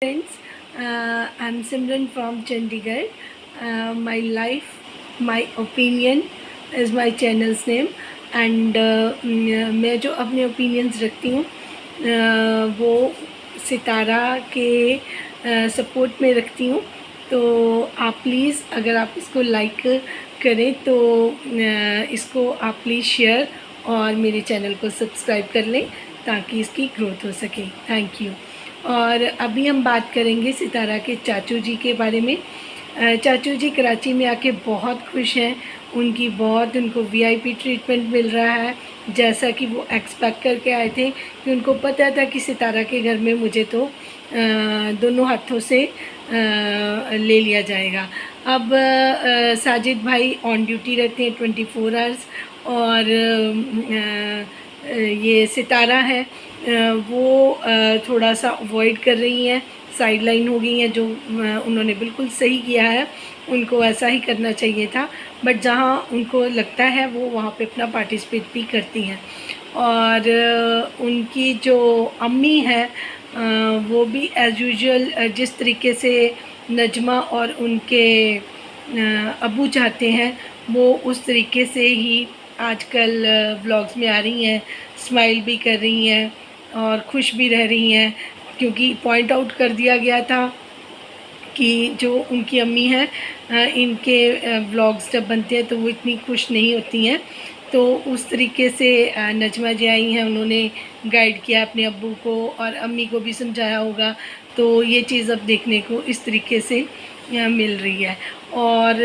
Friends, I'm Simran from Chandigarh. My life, my opinion is my channel's name and मैं जो अपने opinions रखती हूँ वो सितारा के सपोर्ट में रखती हूँ। तो आप प्लीज़ अगर आप इसको लाइक करें तो इसको आप प्लीज़ शेयर और मेरे चैनल को सब्सक्राइब कर लें ताकि इसकी ग्रोथ हो सके। Thank you. और अभी हम बात करेंगे सितारा के चाचू जी के बारे में। चाचू जी कराची में आके बहुत खुश हैं। उनको वीआईपी ट्रीटमेंट मिल रहा है, जैसा कि वो एक्सपेक्ट करके आए थे कि उनको पता था कि सितारा के घर में मुझे तो दोनों हाथों से ले लिया जाएगा। अब साजिद भाई ऑन ड्यूटी रहते हैं 24 आवर्स और ये सितारा है वो थोड़ा सा अवॉइड कर रही हैं, साइड लाइन हो गई हैं, जो उन्होंने बिल्कुल सही किया है। उनको ऐसा ही करना चाहिए था, बट जहाँ उनको लगता है वो वहाँ पे अपना पार्टिसिपेट भी करती हैं। और उनकी जो अम्मी है वो भी एज़ यूजुअल जिस तरीके से नजमा और उनके अबू चाहते हैं वो उस तरीके से ही आजकल व्लॉग्स में आ रही हैं, स्माइल भी कर रही हैं और खुश भी रह रही हैं, क्योंकि पॉइंट आउट कर दिया गया था कि जो उनकी अम्मी हैं इनके व्लॉग्स जब बनते हैं तो वो इतनी खुश नहीं होती हैं। तो उस तरीके से नजमा जी आई हैं, उन्होंने गाइड किया अपने अब्बू को और अम्मी को भी समझाया होगा। तो ये चीज़ अब देखने को इस तरीके से मिल रही है। और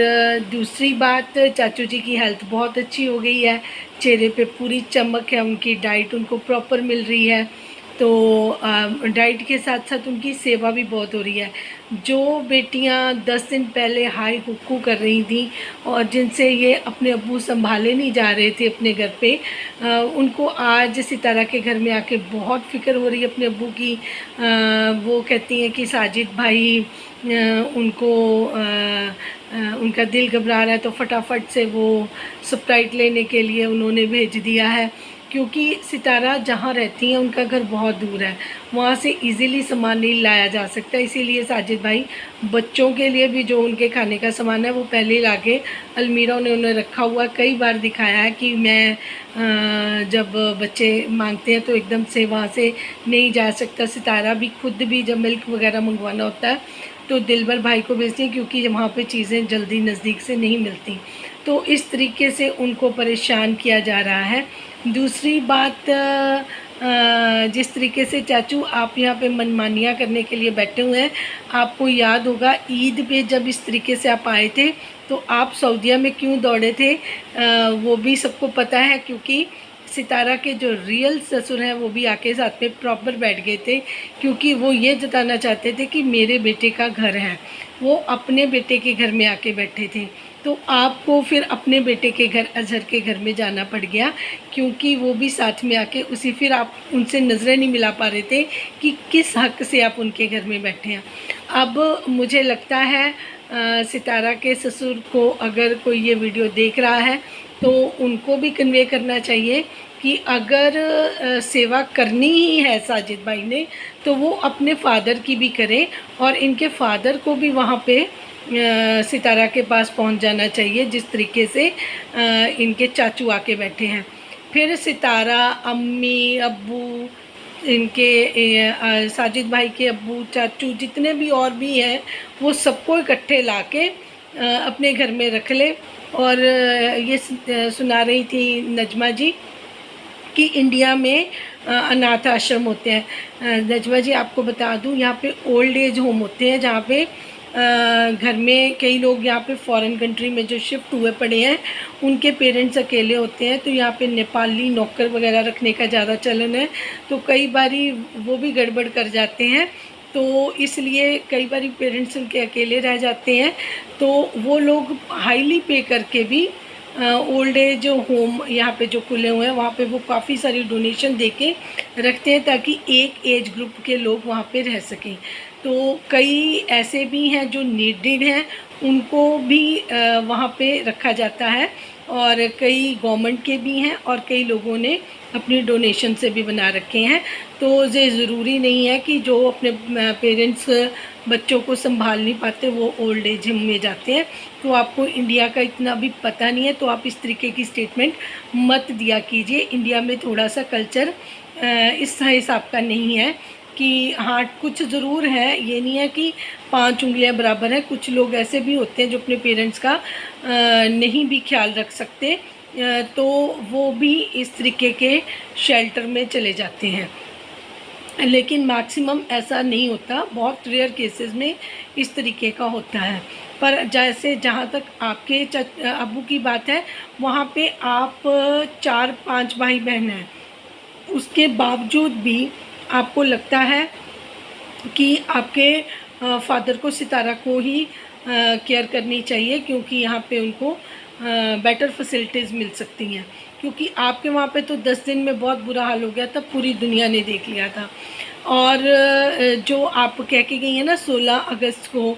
दूसरी बात, चाचू जी की हेल्थ बहुत अच्छी हो गई है, चेहरे पे पूरी चमक है, उनकी डाइट उनको प्रॉपर मिल रही है। तो डाइट के साथ साथ उनकी सेवा भी बहुत हो रही है। जो बेटियां 10 दिन पहले हाई हुक्कू कर रही थी और जिनसे ये अपने अब्बू संभाले नहीं जा रहे थे अपने घर पे, उनको आज सितारा के घर में आके बहुत फ़िक्र हो रही है अपने अब्बू की। वो कहती हैं कि साजिद भाई उनको उनका दिल घबरा रहा है, तो फटाफट से वो स्प्राइट लेने के लिए उन्होंने भेज दिया है, क्योंकि सितारा जहाँ रहती हैं उनका घर बहुत दूर है, वहाँ से इजीली सामान नहीं लाया जा सकता। इसीलिए साजिद भाई बच्चों के लिए भी जो उनके खाने का सामान है वो पहले ही लाके अलमीरा उन्होंने रखा हुआ। कई बार दिखाया है कि मैं जब बच्चे मांगते हैं तो एकदम से वहाँ से नहीं जा सकता। सितारा भी खुद भी जब मिल्क वगैरह मंगवाना होता है तो दिलबर भाई को भेजती हैं, क्योंकि वहाँ पे चीज़ें जल्दी नज़दीक से नहीं मिलती। तो इस तरीके से उनको परेशान किया जा रहा है। दूसरी बात, जिस तरीके से चाचू आप यहाँ पे मनमानियाँ करने के लिए बैठे हुए हैं, आपको याद होगा ईद पे जब इस तरीके से आप आए थे तो आप सऊदीया में क्यों दौड़े थे, वो भी सबको पता है, क्योंकि सितारा के जो रियल ससुर हैं वो भी आके साथ में प्रॉपर बैठ गए थे, क्योंकि वो ये जताना चाहते थे कि मेरे बेटे का घर है। वो अपने बेटे के घर में आके बैठे थे, तो आपको फिर अपने बेटे के घर अजहर के घर में जाना पड़ गया, क्योंकि वो भी साथ में आके फिर आप उनसे नज़रें नहीं मिला पा रहे थे कि किस हक़ से आप उनके घर में बैठे हैं। अब मुझे लगता है सितारा के ससुर को अगर कोई ये वीडियो देख रहा है तो उनको भी कन्वे करना चाहिए कि अगर सेवा करनी ही है साजिद भाई ने, तो वो अपने फादर की भी करें और इनके फादर को भी वहाँ पे सितारा के पास पहुँच जाना चाहिए, जिस तरीके से इनके चाचू आके बैठे हैं। फिर सितारा, अम्मी, अब्बू, इनके साजिद भाई के अब्बू, चाचू, जितने भी और भी हैं, वो सबको इकट्ठे लाके अपने घर में रख ले। और ये सुना रही थी नजमा जी कि इंडिया में अनाथ आश्रम होते हैं। नजमा जी आपको बता दूं, यहाँ पे ओल्ड एज होम होते हैं, जहाँ पे घर में कई लोग यहाँ पे फॉरेन कंट्री में जो शिफ्ट हुए पड़े हैं उनके पेरेंट्स अकेले होते हैं, तो यहाँ पे नेपाली नौकर वगैरह रखने का ज़्यादा चलन है। तो कई बारी वो भी गड़बड़ कर जाते हैं, तो इसलिए कई बारी पेरेंट्स उनके अकेले रह जाते हैं, तो वो लोग हाईली पे करके भी ओल्ड एज होम यहाँ पे जो खुले हुए हैं वहाँ पे वो काफ़ी सारी डोनेशन देके रखते हैं, ताकि एक एज ग्रुप के लोग वहाँ पे रह सकें। तो कई ऐसे भी हैं जो नीडेड हैं, उनको भी वहाँ पे रखा जाता है और कई गवर्नमेंट के भी हैं और कई लोगों ने अपनी डोनेशन से भी बना रखे हैं। तो ये ज़रूरी नहीं है कि जो अपने पेरेंट्स बच्चों को संभाल नहीं पाते वो ओल्ड एज होम में जाते हैं। तो आपको इंडिया का इतना भी पता नहीं है, तो आप इस तरीके की स्टेटमेंट मत दिया कीजिए। इंडिया में थोड़ा सा कल्चर इस हिसाब का नहीं है कि हाँ, कुछ ज़रूर है, ये नहीं है कि 5 उंगलियां बराबर हैं। कुछ लोग ऐसे भी होते हैं जो अपने पेरेंट्स का नहीं भी ख्याल रख सकते, तो वो भी इस तरीके के शेल्टर में चले जाते हैं। लेकिन मैक्सिमम ऐसा नहीं होता, बहुत रेयर केसेस में इस तरीके का होता है। पर जैसे जहाँ तक आपके अब्बू की बात है, वहाँ पे आप 4-5 भाई बहन हैं, उसके बावजूद भी आपको लगता है कि आपके फादर को, सितारा को ही केयर करनी चाहिए, क्योंकि यहाँ पे उनको बेटर फैसिलिटीज़ मिल सकती हैं। क्योंकि आपके वहाँ पे तो 10 दिन में बहुत बुरा हाल हो गया था, पूरी दुनिया ने देख लिया था। और जो आप कह के गई हैं ना 16 अगस्त को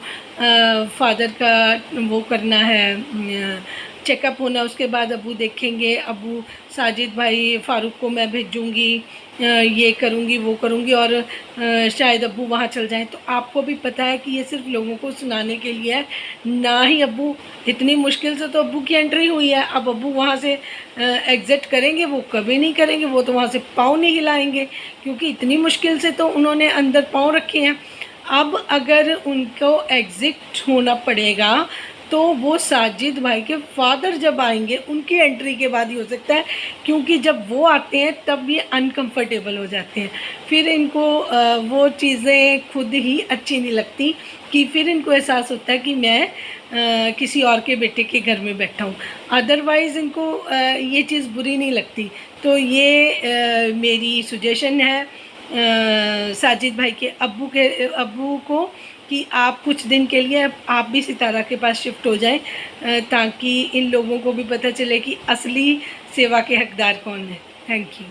फादर का वो करना है, चेकअप होना, उसके बाद अबू देखेंगे, अबू साजिद भाई फ़ारूक को मैं भेजूँगी, ये करूँगी वो करूँगी, और शायद अब्बू वहाँ चल जाएं। तो आपको भी पता है कि ये सिर्फ लोगों को सुनाने के लिए है, ना ही अब्बू, इतनी मुश्किल से तो अब्बू की एंट्री हुई है। अब अब्बू वहाँ से एग्ज़िट करेंगे, वो कभी नहीं करेंगे, वो तो वहाँ से पाँव नहीं हिलाएंगे, क्योंकि इतनी मुश्किल से तो उन्होंने अंदर पाँव रखे हैं। अब अगर उनको एग्ज़िट होना पड़ेगा तो वो साजिद भाई के फादर जब आएंगे उनकी एंट्री के बाद ही हो सकता है, क्योंकि जब वो आते हैं तब ये अनकंफर्टेबल हो जाते हैं। फिर इनको वो चीज़ें खुद ही अच्छी नहीं लगती, कि फिर इनको एहसास होता है कि मैं किसी और के बेटे के घर में बैठा हूँ। अदरवाइज़ इनको ये चीज़ बुरी नहीं लगती। तो ये मेरी सजेशन है साजिद भाई के अब्बू को, कि आप कुछ दिन के लिए आप भी सितारा के पास शिफ्ट हो जाएं, ताकि इन लोगों को भी पता चले कि असली सेवा के हकदार कौन है। Thank you.